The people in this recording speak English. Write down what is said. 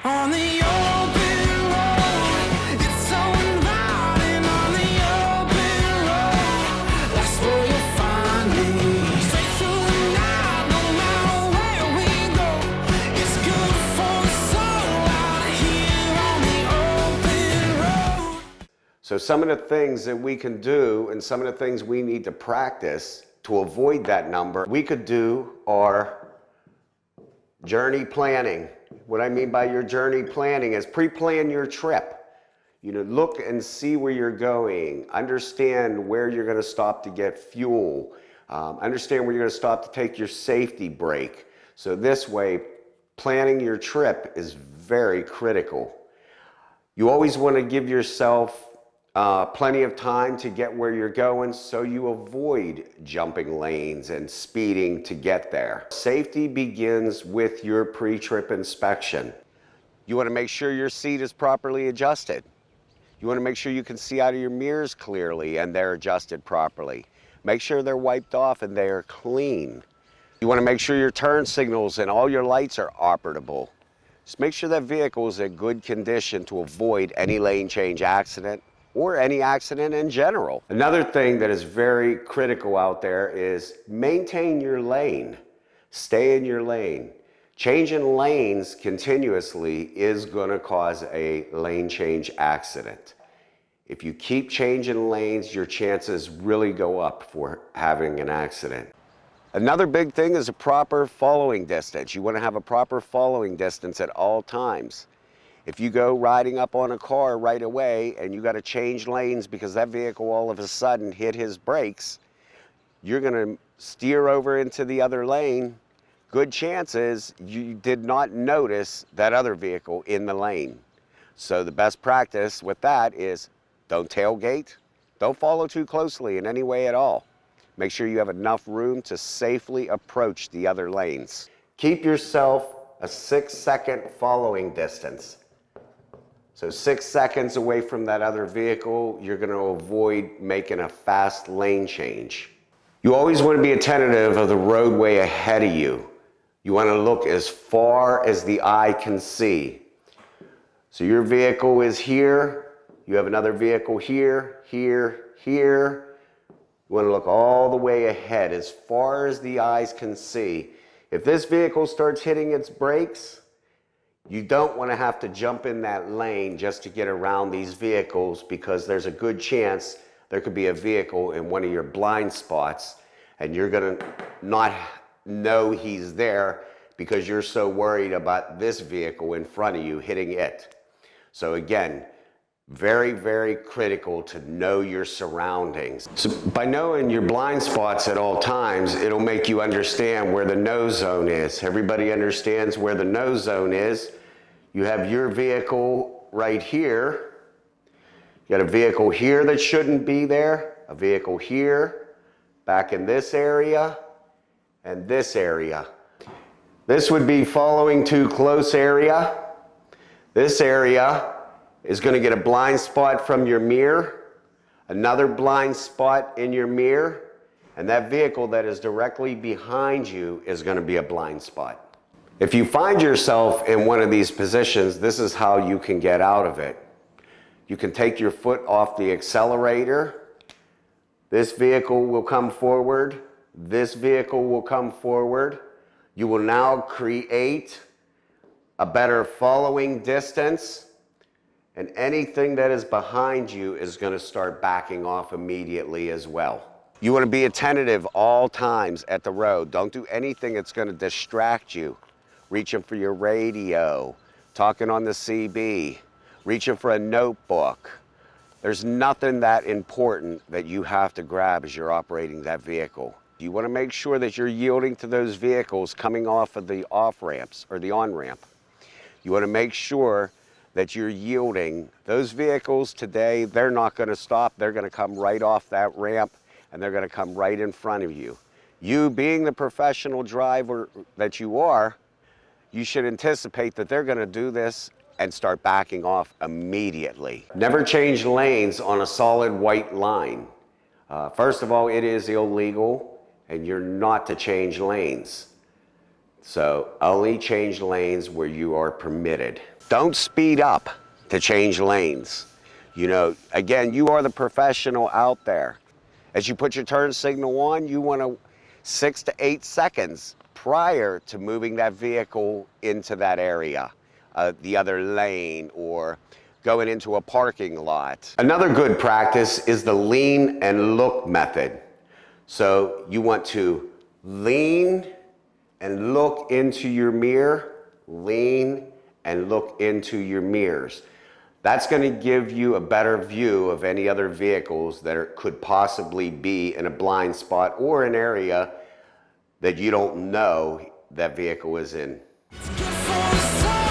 On the open road, it's so inviting. On the open road, that's where you'll find me. Straight through the night, no matter where we go. It's good for the soul out here on the open road. So some of the things that we can do and some of the things we need to practice to avoid that number, we could do are journey planning. What I mean by your journey planning is pre-plan your trip. You know, look and see where you're going. Understand where you're going to stop to get fuel. Understand where you're going to stop to take your safety break. So this way, planning your trip is very critical. You always want to give yourself plenty of time to get where you're going so you avoid jumping lanes and speeding to get there. Safety begins with your pre-trip inspection. You want to make sure your seat is properly adjusted. You want to make sure you can see out of your mirrors clearly and they're adjusted properly. Make sure they're wiped off and they are clean. You want to make sure your turn signals and all your lights are operable. Just make sure that vehicle is in good condition to avoid any lane change accident or any accident in general. Another thing that is very critical out there is maintain your lane. Stay in your lane. Changing lanes continuously is going to cause a lane change accident. If you keep changing lanes, your chances really go up for having an accident. Another big thing is a proper following distance. You want to have a proper following distance at all times. If you go riding up on a car right away and you got to change lanes because that vehicle all of a sudden hit his brakes, you're going to steer over into the other lane. Good chances you did not notice that other vehicle in the lane. So the best practice with that is don't tailgate, don't follow too closely in any way at all. Make sure you have enough room to safely approach the other lanes. Keep yourself a 6-second following distance. So 6 seconds away from that other vehicle, you're going to avoid making a fast lane change. You always want to be attentive of the roadway ahead of you. You want to look as far as the eye can see. So your vehicle is here, you have another vehicle here, here, here. You want to look all the way ahead, as far as the eyes can see. If this vehicle starts hitting its brakes, you don't want to have to jump in that lane just to get around these vehicles, because there's a good chance there could be a vehicle in one of your blind spots and you're going to not know he's there because you're so worried about this vehicle in front of you hitting it. So again, very, very critical to know your surroundings. So by knowing your blind spots at all times, it'll make you understand where the no zone is. Everybody understands where the no zone is. You have your vehicle right here. You got a vehicle here that shouldn't be there, a vehicle here, back in this area, and this area. This would be following too close area. This area is going to get a blind spot from your mirror, another blind spot in your mirror, and that vehicle that is directly behind you is going to be a blind spot. If you find yourself in one of these positions, this is how you can get out of it. You can take your foot off the accelerator. This vehicle will come forward. This vehicle will come forward. You will now create a better following distance, and anything that is behind you is going to start backing off immediately as well. You want to be attentive all times at the road. Don't do anything that's going to distract you. Reaching for your radio, talking on the CB, reaching for a notebook. There's nothing that important that you have to grab as you're operating that vehicle. You want to make sure that you're yielding to those vehicles coming off of the off-ramps or the on-ramp. You want to make sure that you're yielding. Those vehicles today, they're not going to stop. They're going to come right off that ramp and they're going to come right in front of you. You, being the professional driver that you are, you should anticipate that they're going to do this and start backing off immediately. Never change lanes on a solid white line. First of all, it is illegal and you're not to change lanes. So only change lanes where you are permitted. Don't speed up to change lanes. You know, again, you are the professional out there. As you put your turn signal on, you want to 6 to 8 seconds prior to moving that vehicle into that area, the other lane, or going into a parking lot. Another good practice is the lean and look method. So you want to lean and look into your mirror, lean and look into your mirrors. That's going to give you a better view of any other vehicles that could possibly be in a blind spot or an area that you don't know that vehicle is in. Good for the soul.